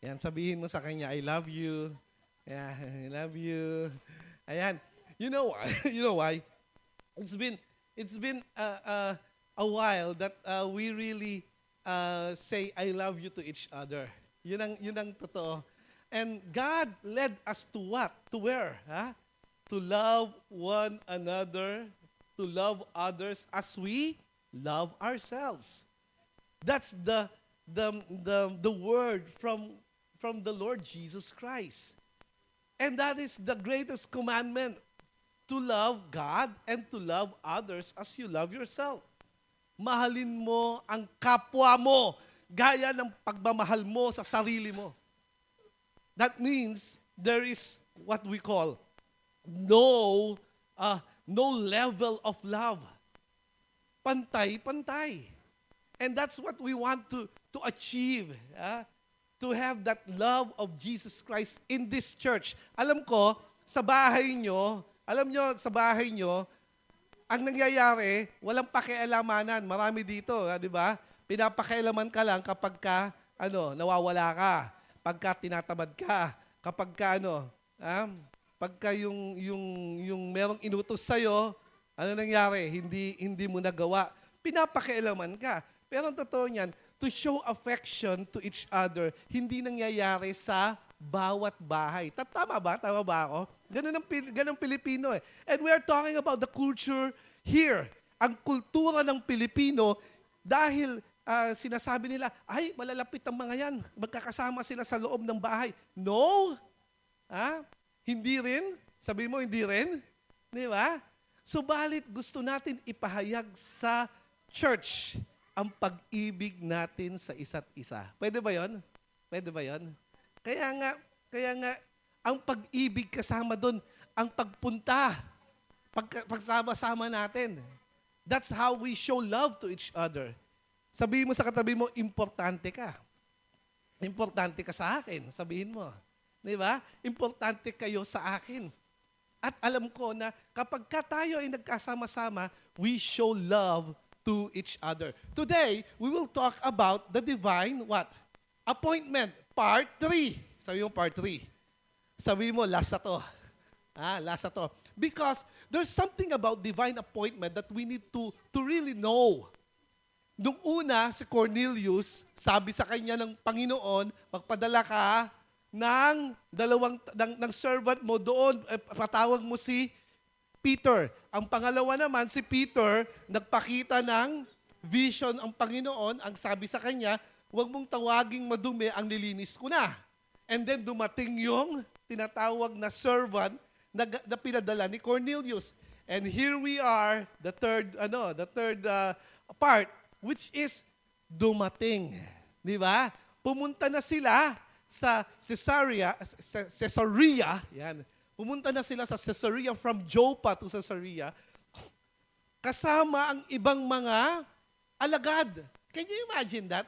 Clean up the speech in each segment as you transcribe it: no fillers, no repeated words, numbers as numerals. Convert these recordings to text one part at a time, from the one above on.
Yan, sabihin mo sa kanya, I love you. Yeah, I love you. Ayan. You know why? You know why? It's been a while that we really say I love you to each other. Yun ang totoo. And God led us to what? To where? Ha? To love one another, to love others as we love ourselves. That's the word from the Lord Jesus Christ. And that is the greatest commandment, to love God and to love others as you love yourself. Mahalin mo ang kapwa mo gaya ng pagmamahal mo sa sarili mo. That means there is what we call no level of love. Pantay-pantay. And that's what we want to achieve. To have that love of Jesus Christ in this church. Alam ko, sa bahay nyo, sa bahay nyo, ang nangyayari, walang pakialamanan. Marami dito, di ba? Pinapakialaman ka lang kapag nawawala ka. Pagka tinatamad ka. Kapag pagka yung merong inutos sa'yo, ano nangyari? Hindi mo nagawa. Pinapakialaman ka. Pero ang totoo niyan, to show affection to each other, hindi nangyayari sa bawat bahay. Tama ba? Tama ba ako? Ganun Pilipino eh. And we are talking about the culture here. Ang kultura ng Pilipino, dahil sinasabi nila, ay, malalapit ang mga yan. Magkakasama sila sa loob ng bahay. No! Hindi rin. Sabi mo, hindi rin. Di ba? Subalit, gusto natin ipahayag sa church ang pag-ibig natin sa isa't isa. Pwede ba yon? Pwede ba yon? Kaya nga, ang pag-ibig kasama doon, ang pagpunta, pagsama-sama natin. That's how we show love to each other. Sabihin mo sa katabi mo, importante ka. Importante ka sa akin, sabihin mo. Di ba? Importante kayo sa akin. At alam ko na kapag tayo ay nagkasama-sama, we show love to each other. Today, we will talk about the divine what? Appointment, part 3. Sabi mo, part 3. Sabi mo, last na to. Last na to. Because there's something about divine appointment that we need to really know. Nung una, si Cornelius, sabi sa kanya ng Panginoon, magpadala ka ng servant mo doon, patawag mo si Peter. Ang pangalawa naman, si Peter, nagpakita ng vision ang Panginoon. Ang sabi sa kanya, huwag mong tawaging madumi, ang nilinis ko na. And then dumating yung tinatawag na servant na pinadala ni Cornelius. And here we are, the third part, which is dumating. Di ba? Pumunta na sila sa Caesarea, yan. Pumunta na sila sa Caesarea, from Joppa to Caesarea, kasama ang ibang mga alagad. Can you imagine that?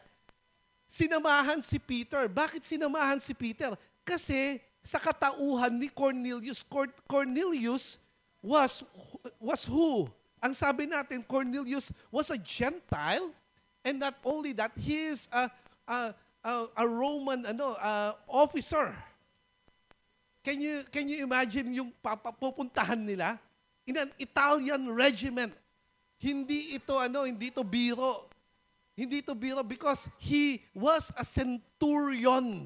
Sinamahan si Peter. Bakit sinamahan si Peter? Kasi sa katauhan ni Cornelius, Cornelius was who? Ang sabi natin, Cornelius was a Gentile, and not only that, he is a Roman officer. Can you imagine yung pupuntahan nila? In an Italian regiment. Hindi ito biro. Hindi ito biro because he was a centurion.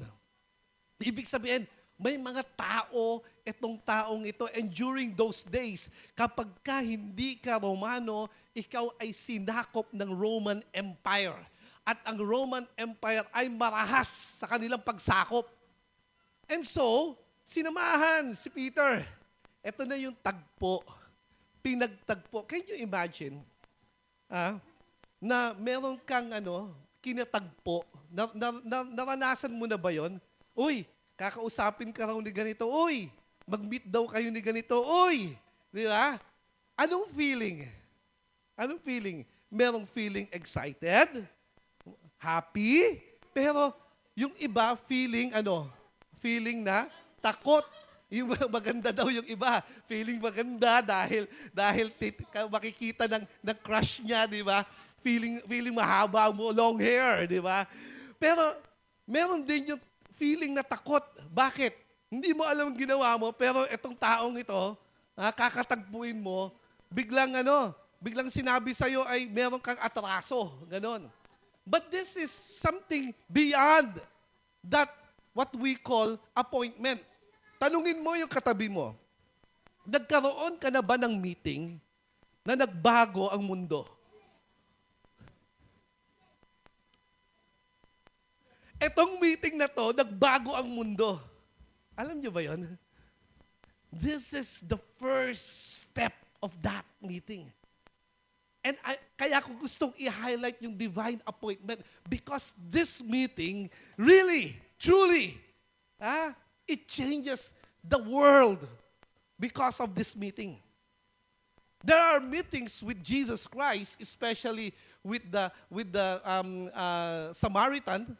Ibig sabihin, may mga tao, itong taong ito, and during those days, kapag hindi ka Romano, ikaw ay sinakop ng Roman Empire. At ang Roman Empire ay marahas sa kanilang pagsakop. And so, sinamahan si Peter. Ito na yung tagpo. Pinagtagpo. Can you imagine na meron kang kinatagpo? Naranasan mo na ba yon? Uy, kakausapin ka raw ni ganito. Uy, mag-meet daw kayo ni ganito. Uy, di ba? Anong feeling? Anong feeling? Merong feeling excited, happy, pero yung iba feeling feeling na takot. Yung maganda daw yung iba. Feeling maganda dahil makikita ng crush niya, di ba? Feeling mahaba mo, long hair, di ba? Pero meron din yung feeling meeting na takot. Bakit? Hindi mo alam ang ginawa mo, pero itong taong ito, kakatagpuin mo, biglang sinabi sa'yo ay meron kang atraso. Ganon. But this is something beyond that what we call appointment. Tanungin mo yung katabi mo, nagkaroon ka na ba ng meeting na nagbago ang mundo? Etong meeting na to, nagbago ang mundo. Alam niyo ba yon? This is the first step of that meeting. And kaya ko gustong i-highlight yung divine appointment because this meeting really, truly, it changes the world because of this meeting. There are meetings with Jesus Christ, especially with the Samaritan.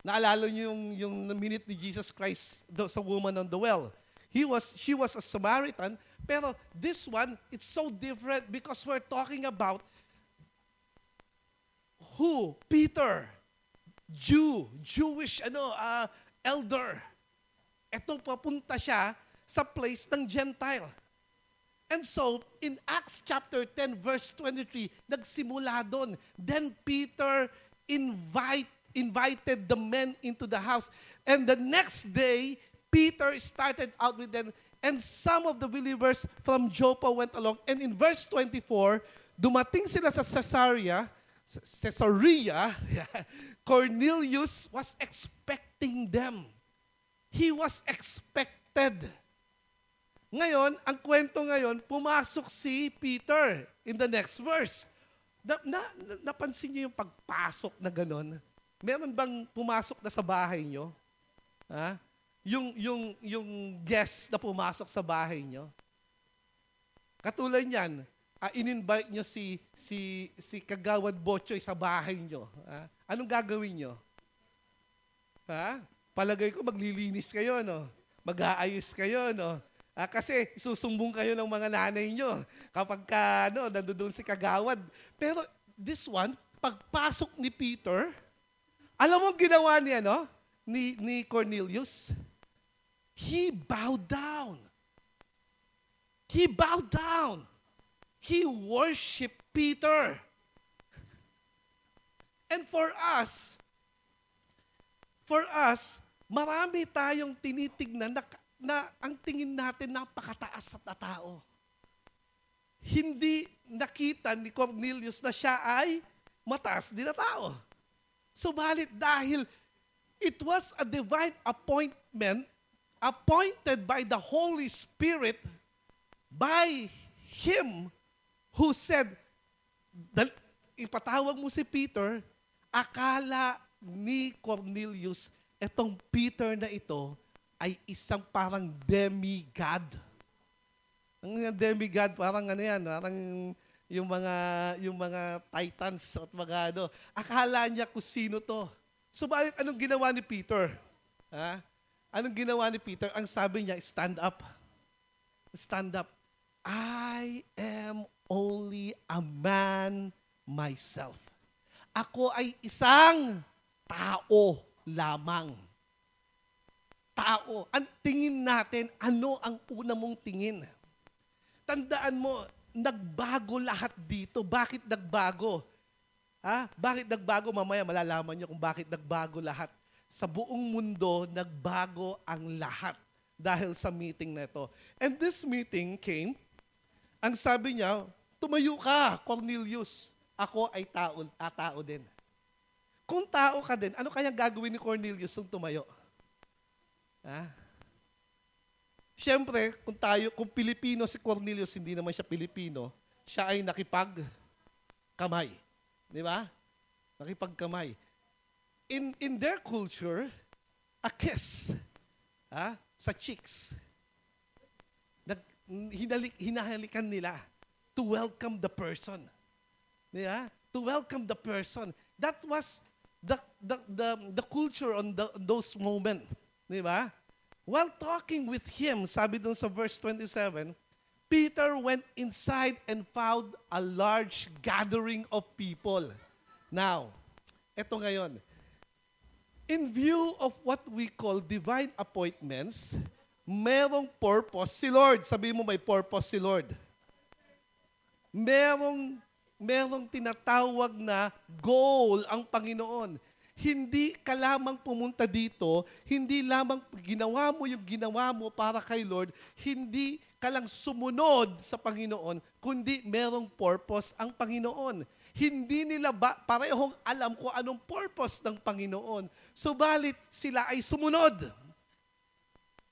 Naalala niyo yung minute ni Jesus Christ sa woman on the well. She was a Samaritan, pero this one, it's so different because we're talking about who? Peter, Jewish elder. Ito papunta siya sa place ng Gentile. And so, in Acts chapter 10, verse 23, nagsimula doon. Then Peter invited the men into the house. And the next day, Peter started out with them. And some of the believers from Joppa went along. And in verse 24, dumating sila sa Caesarea, Cornelius was expecting them. He was expected. Ngayon, ang kwento ngayon, pumasok si Peter in the next verse. Napansin niyo yung pagpasok na gano'n? Meron bang pumasok na sa bahay niyo? Yung guest na pumasok sa bahay niyo? Katulad niyan, in-invite niyo si Kagawad Botchoy sa bahay niyo. Anong gagawin niyo? Palagay ko maglilinis kayo, no? Mag-aayos kayo, no? Kasi susumbong kayo ng mga nanay niyo kapag nandoon si Kagawad. Pero this one, pagpasok ni Peter, alam mo ang ginawa ni Cornelius? He bowed down. He bowed down. He worshiped Peter. And for us, marami tayong tinitignan na ang tingin natin napakataas na tao. Hindi nakita ni Cornelius na siya ay mataas din na tao. Subalit dahil it was a divine appointment appointed by the Holy Spirit by Him who said, ipatawag mo si Peter, akala ni Cornelius, etong Peter na ito ay isang parang demigod. Ang demigod, parang parang yung mga titans at mga akala niya kung sino to. Subalit, anong ginawa ni Peter? Anong ginawa ni Peter? Ang sabi niya, stand up. Stand up. I am only a man myself. Ako ay isang tao lamang. Tao. Ang tingin natin, ano ang una mong tingin? Tandaan mo, nagbago lahat dito. Bakit nagbago? Bakit nagbago? Mamaya malalaman niyo kung bakit nagbago lahat. Sa buong mundo, nagbago ang lahat dahil sa meeting na ito. And this meeting came, ang sabi niya, tumayo ka, Cornelius. Ako ay tao din. Kung tao ka din, ano kaya gagawin ni Cornelius nung tumayo? Siyempre, kung Pilipino si Cornelius, hindi naman siya Pilipino, siya ay nakipagkamay. Di ba? Nakipagkamay. In their culture, a kiss sa cheeks. Hinahalikan nila to welcome the person. Di ba? To welcome the person. That was the culture on those moments. Di ba? While talking with him, sabi dun sa verse 27, Peter went inside and found a large gathering of people. Now, eto ngayon. In view of what we call divine appointments, merong purpose si Lord. Sabi mo may purpose si Lord. Merong tinatawag na goal ang Panginoon. Hindi ka lamang pumunta dito, hindi lamang ginawa mo yung ginawa mo para kay Lord, hindi ka lang sumunod sa Panginoon, kundi merong purpose ang Panginoon. Hindi nila parehong alam kung anong purpose ng Panginoon. Subalit sila ay sumunod.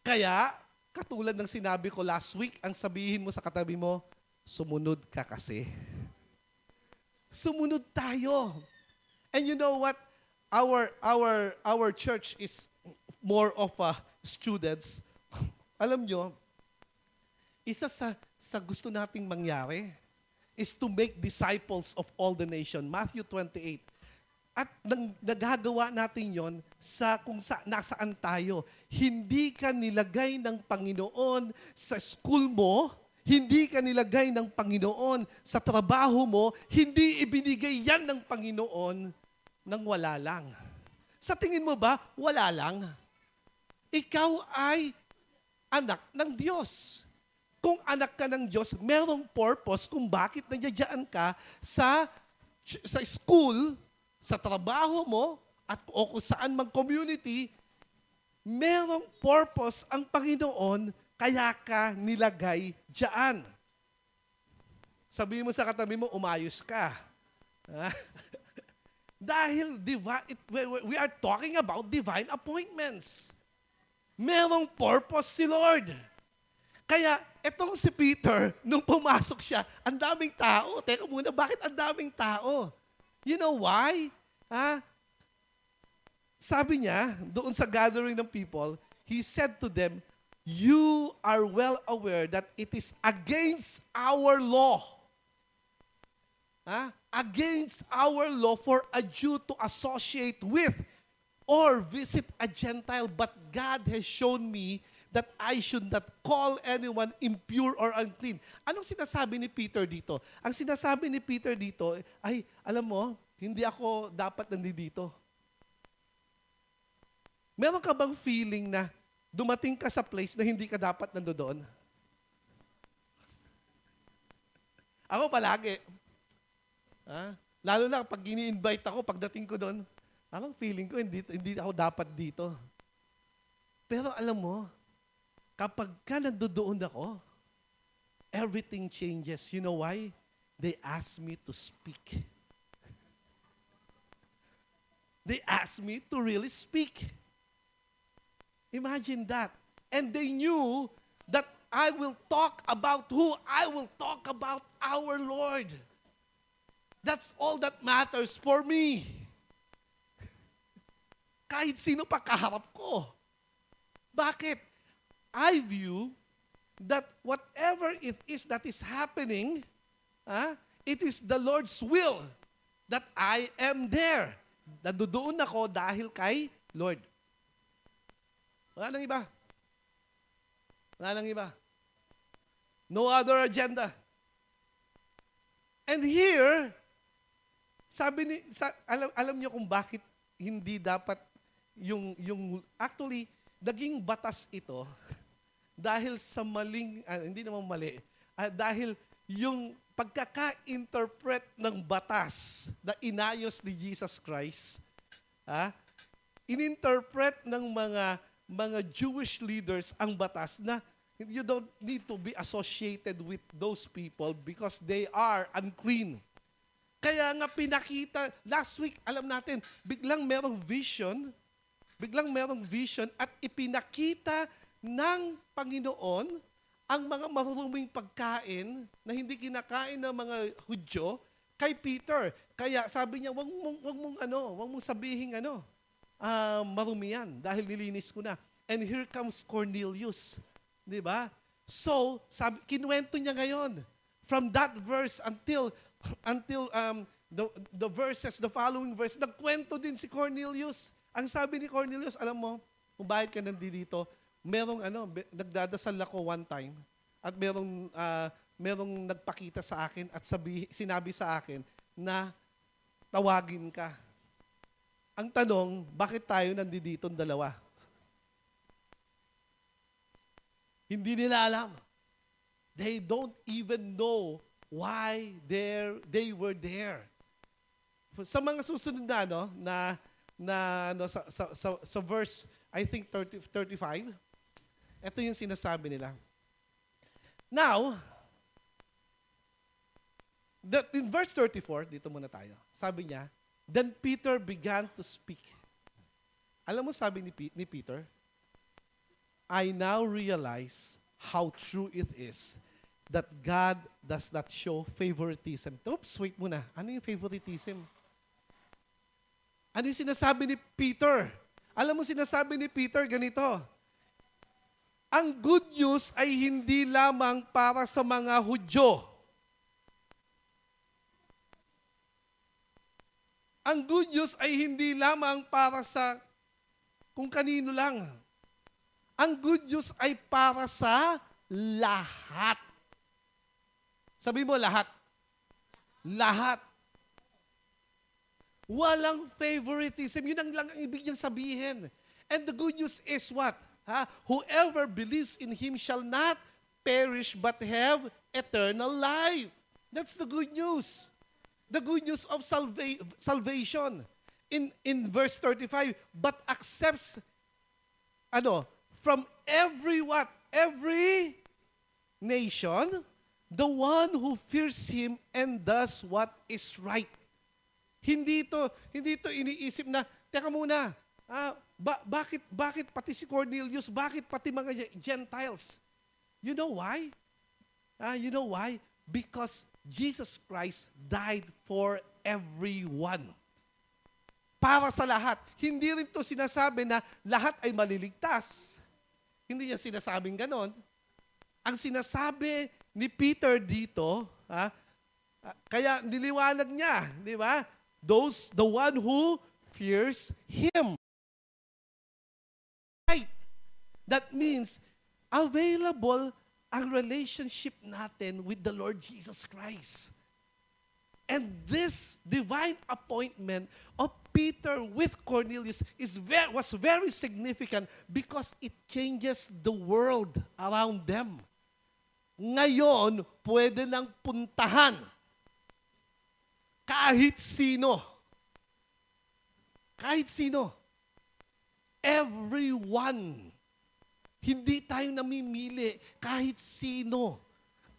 Kaya, katulad ng sinabi ko last week, ang sabihin mo sa katabi mo, sumunod ka kasi. Sumunod tayo. And you know what? Our church is more of students. Alam nyo, isa sa gusto nating mangyari is to make disciples of all the nation. Matthew 28. At nagagawa natin yon kung nasaan tayo. Hindi ka nilagay ng Panginoon sa school mo, hindi ka nilagay ng Panginoon sa trabaho mo, hindi ibinigay yan ng Panginoon nang wala lang. Sa tingin mo ba, wala lang? Ikaw ay anak ng Diyos. Kung anak ka ng Diyos, merong purpose kung bakit nandiyan ka sa school, sa trabaho mo, o kung saan mang community, merong purpose ang Panginoon, kaya ka nilagay diyan. Sabihin mo sa katabi mo, umayos ka. Dahil we are talking about divine appointments. Merong purpose si Lord. Kaya, etong si Peter, nung pumasok siya, ang daming tao. Teka muna, bakit ang daming tao? You know why? Sabi niya, doon sa gathering ng people, he said to them, you are well aware that it is against our law. Against our law for a Jew to associate with or visit a Gentile, but God has shown me that I should not call anyone impure or unclean. Anong sinasabi ni Peter dito? Ang sinasabi ni Peter dito ay, alam mo, hindi ako dapat nandito. Meron ka bang feeling na dumating ka sa place na hindi ka dapat nandoon? Ako palagi. Lalo na pag ini-invite ako, pagdating ko doon, ang feeling ko, hindi ako dapat dito. Pero alam mo, kapag ka nandoon ako, everything changes. You know why? They ask me to speak. They ask me to really speak. Imagine that. And they knew that I will talk about who? I will talk about our Lord. That's all that matters for me. Kahit sino pa kaharap ko. Bakit? I view that whatever it is that is happening, it is the Lord's will that I am there. Nandoon ako dahil kay Lord. Wala nang iba. Wala nang iba. No other agenda. And here, alam niyo kung bakit hindi dapat actually, naging batas ito dahil sa maling, hindi naman mali, dahil yung pagkaka-interpret ng batas na inayos ni Jesus Christ, ininterpret ng mga Jewish leaders ang batas na you don't need to be associated with those people because they are unclean. Kaya nga pinakita, last week, alam natin, biglang merong vision at ipinakita ng Panginoon ang mga maruruming pagkain na hindi kinakain ng mga Hudyo kay Peter. Kaya sabi niya, wag mong sabihin marumi yan dahil nilinis ko na. And here comes Cornelius. Di ba? So, kinuwento niya ngayon. From that verse until the following verse, nagkwento din si Cornelius. Ang sabi ni Cornelius, alam mo, kung bakit ka nandito, nagdadasal ako one time at merong nagpakita sa akin at sinabi sa akin na tawagin ka. Ang tanong, bakit tayo nandito dalawa? Hindi nila alam. They don't even know why they were there. Sa mga susunod na, sa verse, I think 35, ito yung sinasabi nila. Now, in verse 34, dito muna tayo, sabi niya, then Peter began to speak. Alam mo sabi ni Peter, I now realize how true it is that God does not show favoritism. Oops, wait muna. Ano yung favoritism? Ano yung sinasabi ni Peter? Alam mo sinasabi ni Peter, ganito. Ang good news ay hindi lamang para sa mga Hudyo. Ang good news ay hindi lamang para sa kung kanino lang. Ang good news ay para sa lahat. Sabi mo lahat. Lahat. Walang favoritism. Yun ang lang ang ibig niyang sabihin. And the good news is what? Whoever believes in Him shall not perish but have eternal life. That's the good news. The good news of salvation. In verse 35, but accepts from every what? Every nation, the one who fears Him and does what is right. Hindi ito iniisip na, teka muna, bakit pati si Cornelius, bakit pati mga Gentiles? You know why? You know why? Because Jesus Christ died for everyone. Para sa lahat. Hindi rin ito sinasabi na lahat ay maliligtas. Hindi niya sinasabing ganon. Ang sinasabi ni Peter dito, kaya niliwanag niya, di ba? The one who fears Him. Right. That means, available ang relationship natin with the Lord Jesus Christ. And this divine appointment of Peter with Cornelius was very significant because it changes the world around them. Ngayon, pwede nang puntahan kahit sino. Kahit sino. Everyone. Hindi tayo namimili kahit sino.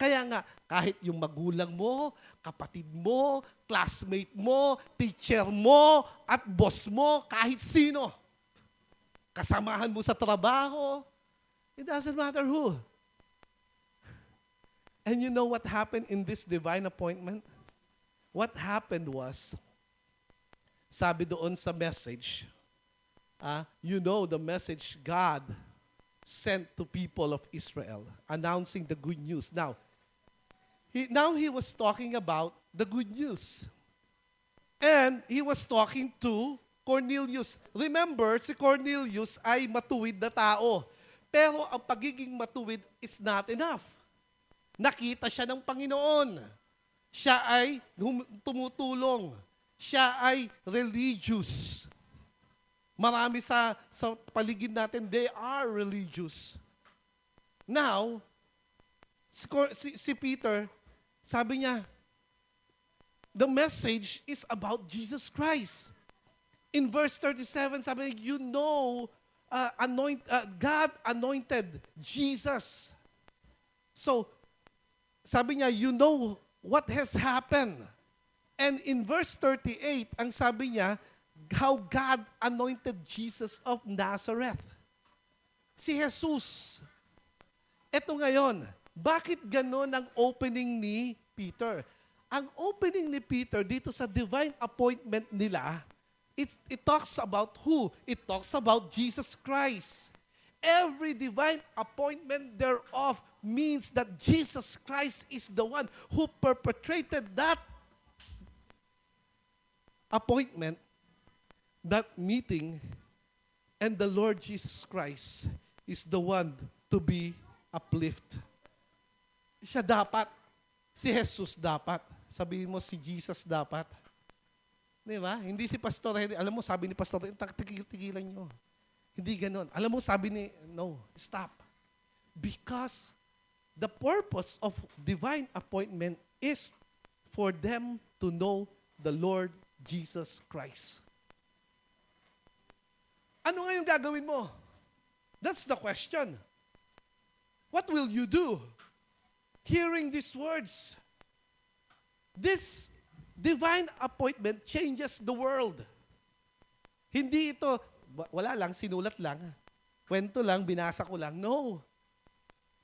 Kaya nga, kahit yung magulang mo, kapatid mo, classmate mo, teacher mo, at boss mo, kahit sino. Kasamahan mo sa trabaho, it doesn't matter who. And you know what happened in this divine appointment? What happened was, sabi doon sa message, the message God sent to people of Israel, announcing the good news. Now he was talking about the good news. And he was talking to Cornelius. Remember, si Cornelius ay matuwid na tao. Pero ang pagiging matuwid is not enough. Nakita siya ng Panginoon. Siya ay tumutulong. Siya ay religious. Marami sa paligid natin, they are religious. Now, si Peter, sabi niya, the message is about Jesus Christ. In verse 37, sabi niya, God anointed Jesus. So, sabi niya, you know what has happened. And in verse 38, ang sabi niya, how God anointed Jesus of Nazareth. Si Jesus. Ito ngayon, bakit ganon ang opening ni Peter? Ang opening ni Peter dito sa divine appointment nila, it talks about who? It talks about Jesus Christ. Every divine appointment thereof means that Jesus Christ is the one who perpetrated that appointment, that meeting, and the Lord Jesus Christ is the one to be uplifted. Siya dapat. Si Jesus dapat. Sabihin mo, si Jesus dapat. Di ba? Hindi si Pastor Henry, alam mo, sabi ni Pastor Henry, tigil-tigilan nyo. Hindi ganon. Alam mo, sabi ni, no, stop. Because the purpose of divine appointment is for them to know the Lord Jesus Christ. Ano nga yung gagawin mo? That's the question. What will you do? Hearing these words. This divine appointment changes the world. Hindi ito, wala lang, sinulat lang. Kwento lang, binasa ko lang. No.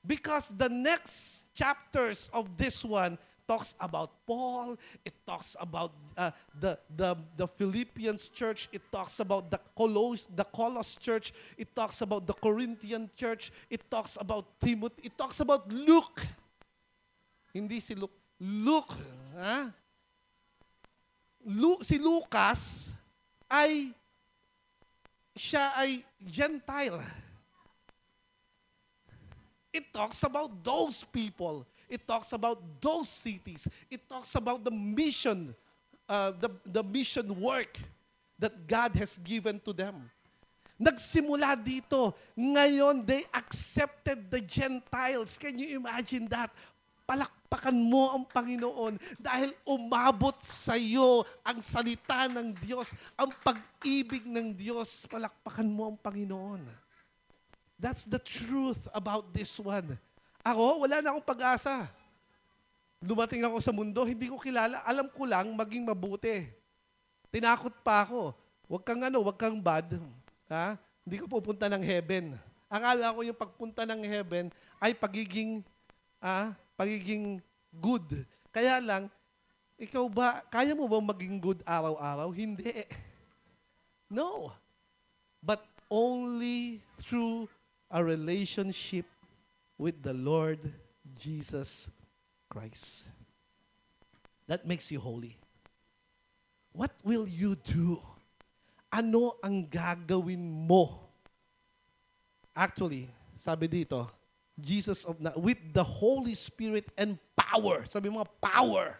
Because the next chapters of this one talks about Paul, it talks about the Philippians church, it talks about the Colossus church, it talks about the Corinthian church, it talks about Timothy, it talks about Luke. Hindi si Luke. Luke, ha? Si Lucas siya ay Gentile. It talks about those people. It talks about those cities. It talks about the mission, the mission work that God has given to them. Nagsimula dito. Ngayon, they accepted the Gentiles. Can you imagine that? Palakpakan mo ang Panginoon dahil umabot sa iyo ang salita ng Diyos, ang pag-ibig ng Diyos. Palakpakan mo ang Panginoon. That's the truth about this one. Ako, wala na akong pag-asa. Dumating ako sa mundo, hindi ko kilala. Alam ko lang maging mabuti. Tinakot pa ako. Huwag kang bad. Ha? Hindi ko pupunta ng heaven. Akala ko yung pagpunta ng heaven ay pagiging good. Kaya lang, ikaw ba, kaya mo ba maging good araw-araw? Hindi. No. But only through a relationship with the Lord Jesus Christ. That makes you holy. What will you do? Ano ang gagawin mo? Actually, sabi dito, Jesus with the Holy Spirit and power. Sabi mo, power.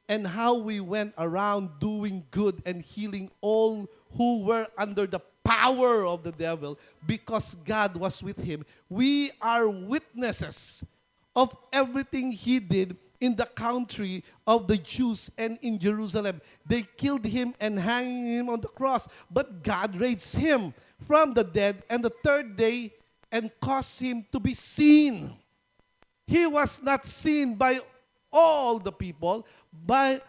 And how we went around doing good and healing all who were under the power of the devil because God was with him. We are witnesses of everything he did in the country of the Jews and in Jerusalem. They killed him and hanging him on the cross, but God raised him from the dead and the third day and caused him to be seen. He was not seen by all the people, but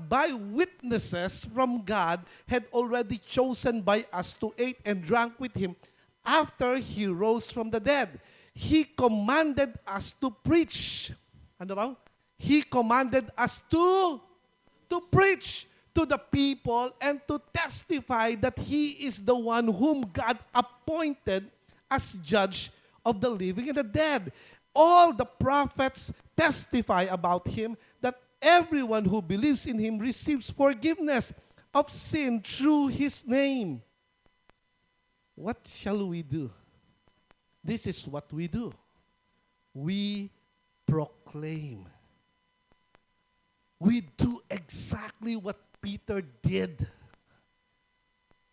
by witnesses from God had already chosen by us to eat and drank with him after he rose from the dead. He commanded us to preach. Ano raw? He commanded us to preach to the people and to testify that he is the one whom God appointed as judge of the living and the dead. All the prophets testify about him that everyone who believes in him receives forgiveness of sin through his name. What shall we do? This is what we do. We proclaim. We do exactly what Peter did.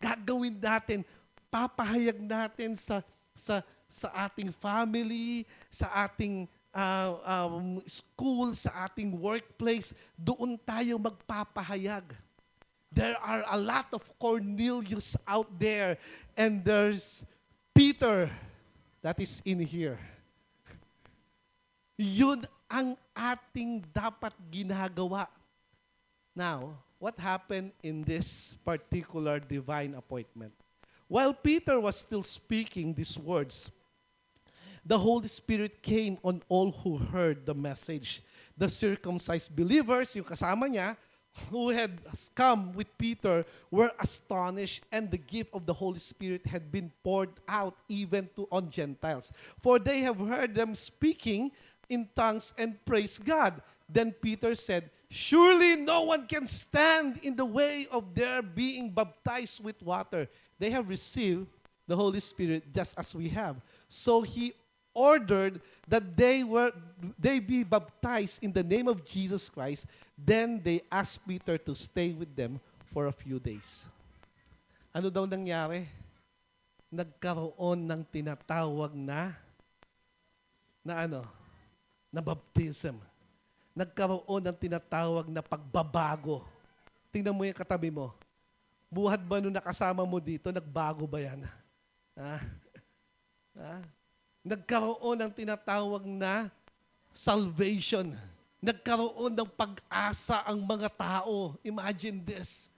Gagawin natin, papahayag natin sa ating family, sa ating school, sa ating workplace, doon tayo magpapahayag. There are a lot of Cornelius out there, and there's Peter that is in here. Yun ang ating dapat ginagawa. Now, what happened in this particular divine appointment? While Peter was still speaking these words, the Holy Spirit came on all who heard the message. The circumcised believers, yung kasama niya, who had come with Peter, were astonished, and the gift of the Holy Spirit had been poured out even on Gentiles. For they have heard them speaking in tongues and praise God. Then Peter said, "Surely no one can stand in the way of their being baptized with water. They have received the Holy Spirit just as we have." So he ordered that they be baptized in the name of Jesus Christ. Then they asked Peter to stay with them for a few days. Ano daw nangyari? Nagkaroon ng tinatawag na baptism. Nagkaroon ng tinatawag na pagbabago. Tingnan mo yung katabi mo. Buhat ba nung nakasama mo dito, nagbago ba yan? Ha? Ha? Nagkaroon ng tinatawag na salvation. Nagkaroon ng pag-asa ang mga tao. Imagine this.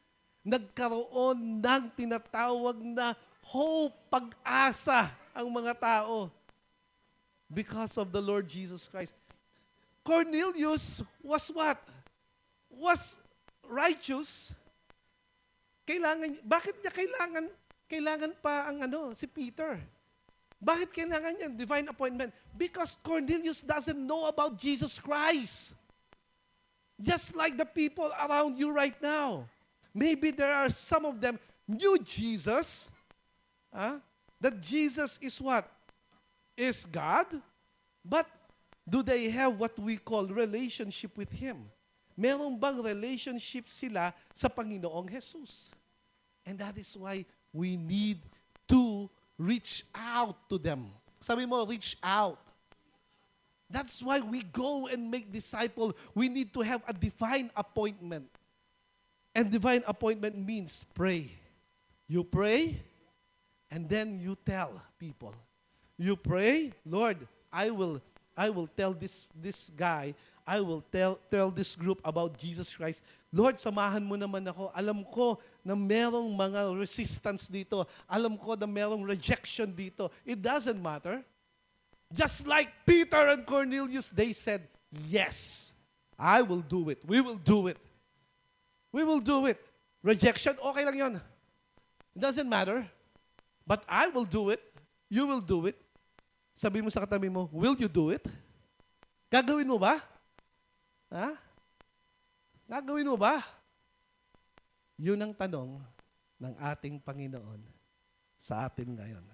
Nagkaroon ng tinatawag na hope, pag-asa ang mga tao. Because of the Lord Jesus Christ. Cornelius was what? Was righteous. Bakit niya kailangan pa ang si Peter? Bakit kailangan niya divine appointment? Because Cornelius doesn't know about Jesus Christ. Just like the people around you right now. Maybe there are some of them knew Jesus. That Jesus is what? Is God. But do they have what we call relationship with Him? Meron bang relationship sila sa Panginoong Jesus? And that is why we need to reach out to them. Sabi mo, reach out. That's why we go and make disciple. We need to have a divine appointment. And divine appointment means pray. You pray, and then you tell people. You pray, Lord, I will tell this guy, I will tell this group about Jesus Christ. Lord, samahan mo naman ako. Alam ko na merong mga resistance dito. Alam ko na merong rejection dito. It doesn't matter. Just like Peter and Cornelius, they said, yes, I will do it. We will do it. We will do it. Rejection, okay lang yun. It doesn't matter. But I will do it. You will do it. Sabi mo sa katabi mo, will you do it? Gagawin mo ba? Ha? Gagawin mo ba? Yun ang tanong ng ating Panginoon sa atin ngayon.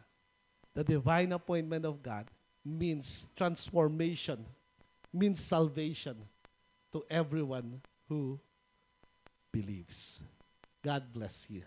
The divine appointment of God means transformation, means salvation to everyone who believes. God bless you.